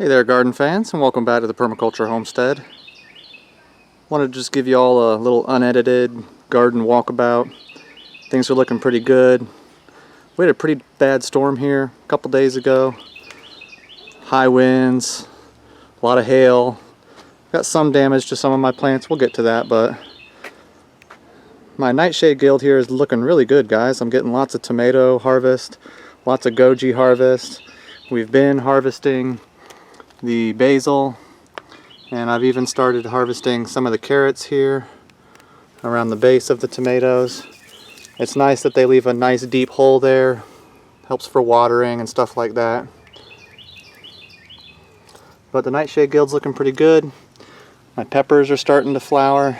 Hey there, garden fans, and welcome back to the Permaculture Homestead. Wanted to just give you all a little unedited garden walkabout. Things are looking pretty good. We had a pretty bad storm here a couple days ago. High winds, a lot of hail. Got some damage to some of my plants. We'll get to that, but my Nightshade guild here is looking really good, guys. I'm getting lots of tomato harvest, lots of goji harvest. We've been harvesting the basil, and I've even started harvesting some of the carrots here around the base of the tomatoes. It's nice that they leave a nice deep hole there. Helps for watering and stuff like that. But the Nightshade guild's looking pretty good. My peppers are starting to flower.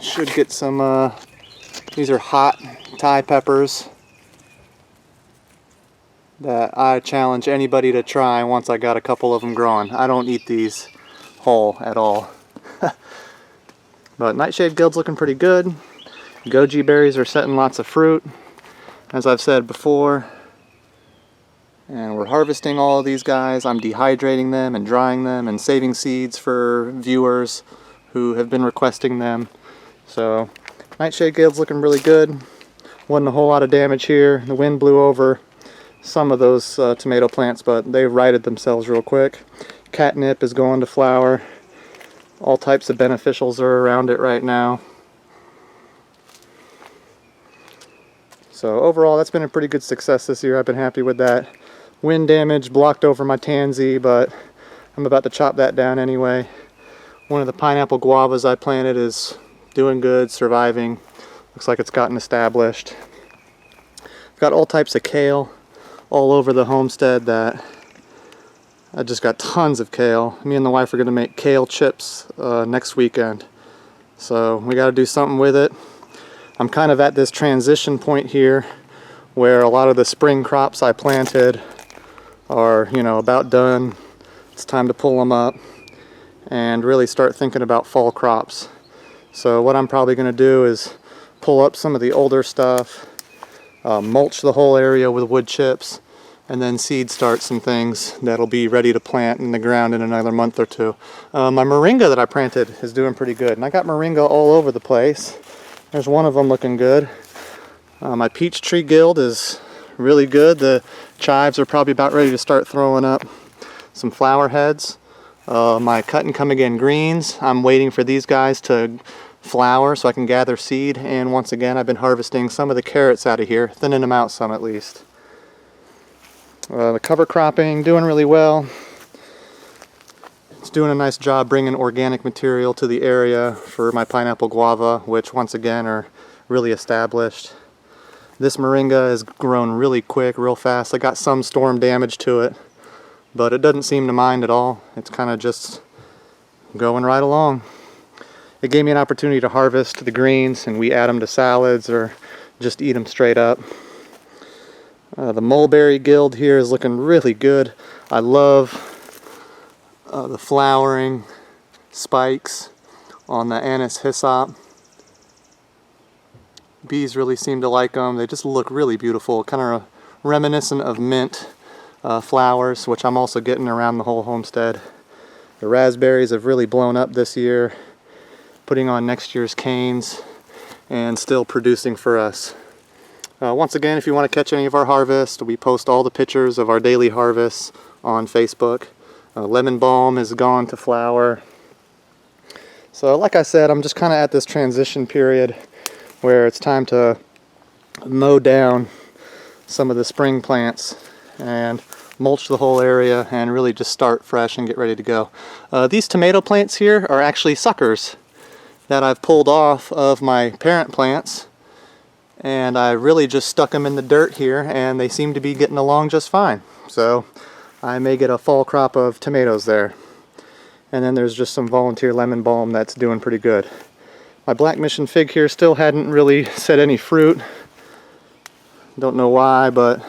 Should get some, these are hot Thai peppers that I challenge anybody to try once I got a couple of them growing. I don't eat these whole at all. But Nightshade guild's looking pretty good. Goji berries are setting lots of fruit, as I've said before. And we're harvesting all of these guys. I'm dehydrating them and drying them and saving seeds for viewers who have been requesting them. So Nightshade guild's looking really good. Wasn't a whole lot of damage here. The wind blew over some of those tomato plants, but they righted themselves real quick. Catnip is going to flower. All types of beneficials are around it right now. So overall, that's been a pretty good success this year. I've been happy with that. Wind damage blocked over my tansy, but I'm about to chop that down anyway. One of the pineapple guavas I planted is doing good, surviving. Looks like it's gotten established. I've got all types of kale all over the homestead. That I just got tons of kale. Me and the wife are going to make kale chips next weekend. So we got to do something with it. I'm kind of at this transition point here where a lot of the spring crops I planted are, about done. It's time to pull them up and really start thinking about fall crops. So what I'm probably going to do is pull up some of the older stuff, mulch the whole area with wood chips, and then seed start some things that'll be ready to plant in the ground in another month or two. My moringa that I planted is doing pretty good, and I got moringa all over the place. There's one of them looking good. My peach tree guild is really good. The chives are probably about ready to start throwing up some flower heads. My cut and come again greens, I'm waiting for these guys to flower so I can gather seed, and once again I've been harvesting some of the carrots out of here, thinning them out some at least. The cover cropping doing really well. It's doing a nice job bringing organic material to the area for my pineapple guava, which once again are really established. This moringa has grown really quick, real fast. I got some storm damage to it, but it doesn't seem to mind at all. It's kind of just going right along. It gave me an opportunity to harvest the greens, and we add them to salads or just eat them straight up. The mulberry guild here is looking really good. I love the flowering spikes on the anise hyssop. Bees really seem to like them. They just look really beautiful, kind of reminiscent of mint flowers, which I'm also getting around the whole homestead. The raspberries have really blown up this year, putting on next year's canes and still producing for us. Once again, if you want to catch any of our harvest, we post all the pictures of our daily harvests on Facebook. Lemon balm has gone to flower. So like I said, I'm just kind of at this transition period where it's time to mow down some of the spring plants and mulch the whole area and really just start fresh and get ready to go. These tomato plants here are actually suckers that I've pulled off of my parent plants, and I really just stuck them in the dirt here, and they seem to be getting along just fine. So I may get a fall crop of tomatoes there. And then there's just some volunteer lemon balm that's doing pretty good. My black mission fig here still hadn't really set any fruit. Don't know why, but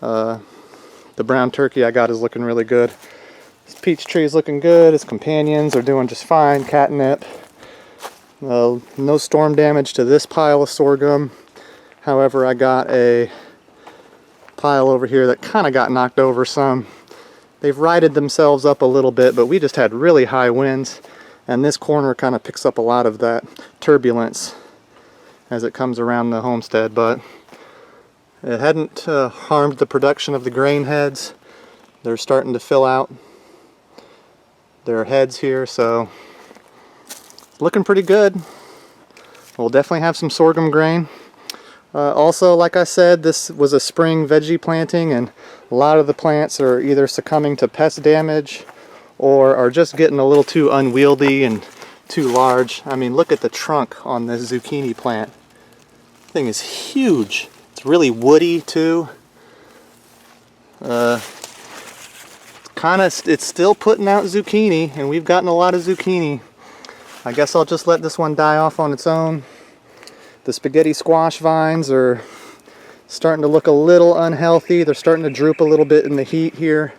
the brown turkey I got is looking really good. This peach tree is looking good. Its companions are doing just fine. Catnip. No storm damage to this pile of sorghum. However, I got a pile over here that kind of got knocked over some. They've righted themselves up a little bit, but we just had really high winds, and this corner kind of picks up a lot of that turbulence as it comes around the homestead, but it hadn't harmed the production of the grain heads. They're starting to fill out their heads here, so it's looking pretty good. We'll definitely have some sorghum grain. Also, like I said, this was a spring veggie planting, and a lot of the plants are either succumbing to pest damage or are just getting a little too unwieldy and too large. I mean, look at the trunk on this zucchini plant. The thing is huge. It's really woody too. It's still putting out zucchini, and we've gotten a lot of zucchini. I guess I'll just let this one die off on its own. The spaghetti squash vines are starting to look a little unhealthy. They're starting to droop a little bit in the heat here.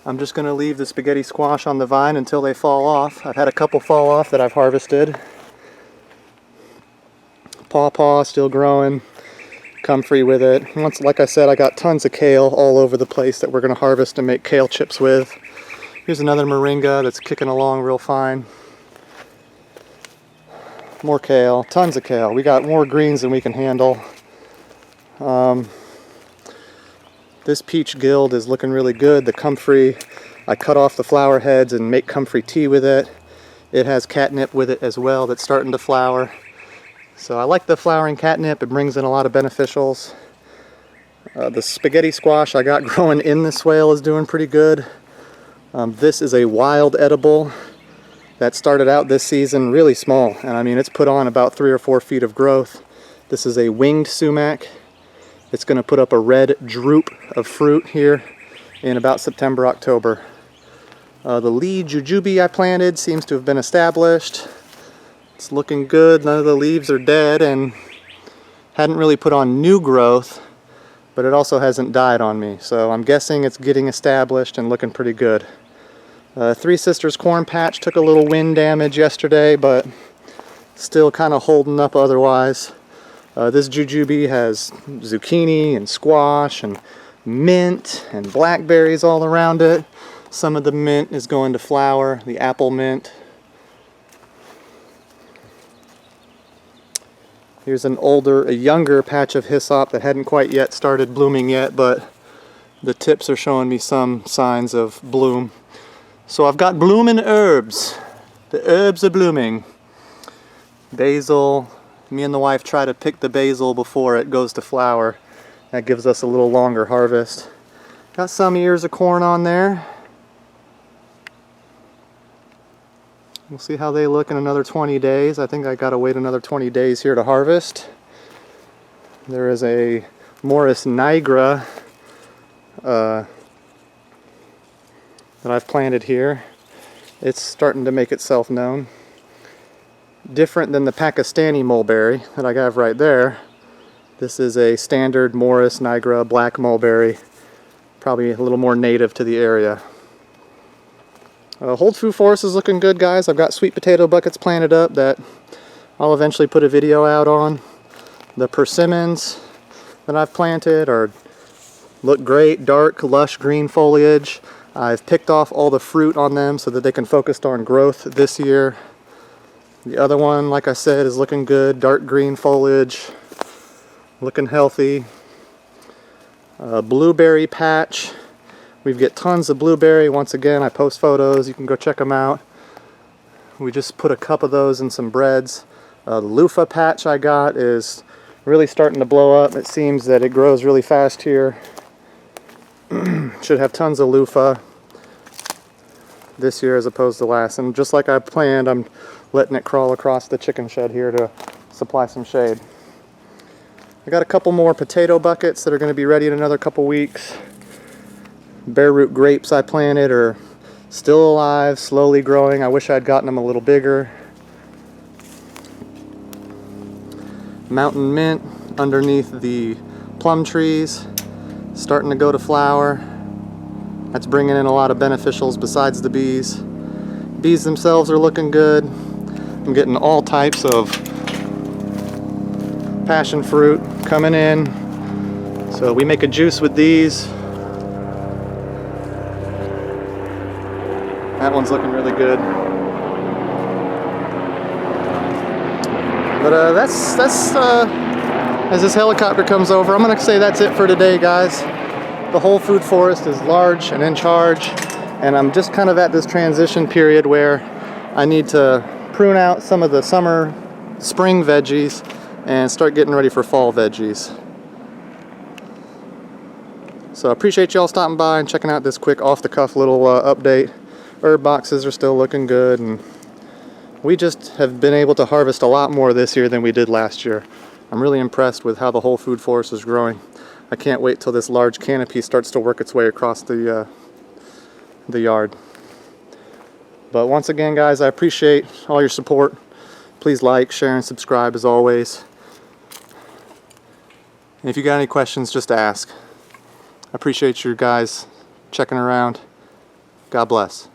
I'm just going to leave the spaghetti squash on the vine until they fall off. I've had a couple fall off that I've harvested. Pawpaw still growing. Comfrey with it. Once, like I said, I got tons of kale all over the place that we're going to harvest and make kale chips with. Here's another moringa that's kicking along real fine. More kale, tons of kale. We got more greens than we can handle. This peach guild is looking really good. The comfrey, I cut off the flower heads and make comfrey tea with it. It has catnip with it as well that's starting to flower. So I like the flowering catnip. It brings in a lot of beneficials. The spaghetti squash I got growing in the swale is doing pretty good. This is a wild edible that started out this season really small, and I mean it's put on about 3 or 4 feet of growth. This is a winged sumac. It's going to put up a red droop of fruit here in about September, October. The lead jujube I planted seems to have been established. It's looking good. None of the leaves are dead and hadn't really put on new growth, but it also hasn't died on me, so I'm guessing it's getting established and looking pretty good. Three Sisters corn patch took a little wind damage yesterday, but still kind of holding up otherwise. This jujube has zucchini and squash and mint and blackberries all around it. Some of the mint is going to flower, the apple mint. Here's a younger patch of hyssop that hadn't quite yet started blooming yet, but the tips are showing me some signs of bloom. So I've got blooming herbs. The herbs are blooming. Basil. Me and the wife try to pick the basil before it goes to flower. That gives us a little longer harvest. Got some ears of corn on there. We'll see how they look in another 20 days. I think I gotta wait another 20 days here to harvest. There is a Morris nigra that I've planted here. It's starting to make itself known. Different than the Pakistani mulberry that I have right there. This is a standard Morris nigra black mulberry, probably a little more native to the area. Hold Food Forest is looking good, guys. I've got sweet potato buckets planted up that I'll eventually put a video out on. The persimmons that I've planted look great, dark, lush green foliage. I've picked off all the fruit on them so that they can focus on growth this year. The other one, like I said, is looking good, dark green foliage, looking healthy. Blueberry patch. We get tons of blueberry. Once again, I post photos. You can go check them out. We just put a cup of those in some breads. The loofah patch I got is really starting to blow up. It seems that it grows really fast here. Should have tons of loofah this year as opposed to last. And just like I planned, I'm letting it crawl across the chicken shed here to supply some shade. I got a couple more potato buckets that are going to be ready in another couple weeks. Bare root grapes I planted are still alive, slowly growing. I wish I'd gotten them a little bigger. Mountain mint underneath the plum trees, starting to go to flower. That's bringing in a lot of beneficials besides the bees. Bees themselves are looking good. I'm getting all types of passion fruit coming in. So we make a juice with these. That one's looking really good. But that's as this helicopter comes over, I'm gonna say that's it for today, guys. The whole food forest is large and in charge, and I'm just kind of at this transition period where I need to prune out some of the spring veggies and start getting ready for fall veggies. So I appreciate y'all stopping by and checking out this quick off-the-cuff little update. Herb boxes are still looking good, and we just have been able to harvest a lot more this year than we did last year. I'm really impressed with how the whole food forest is growing. I can't wait till this large canopy starts to work its way across the yard. But once again, guys, I appreciate all your support. Please like, share, and subscribe as always. And if you got any questions, just ask. I appreciate you guys checking around. God bless.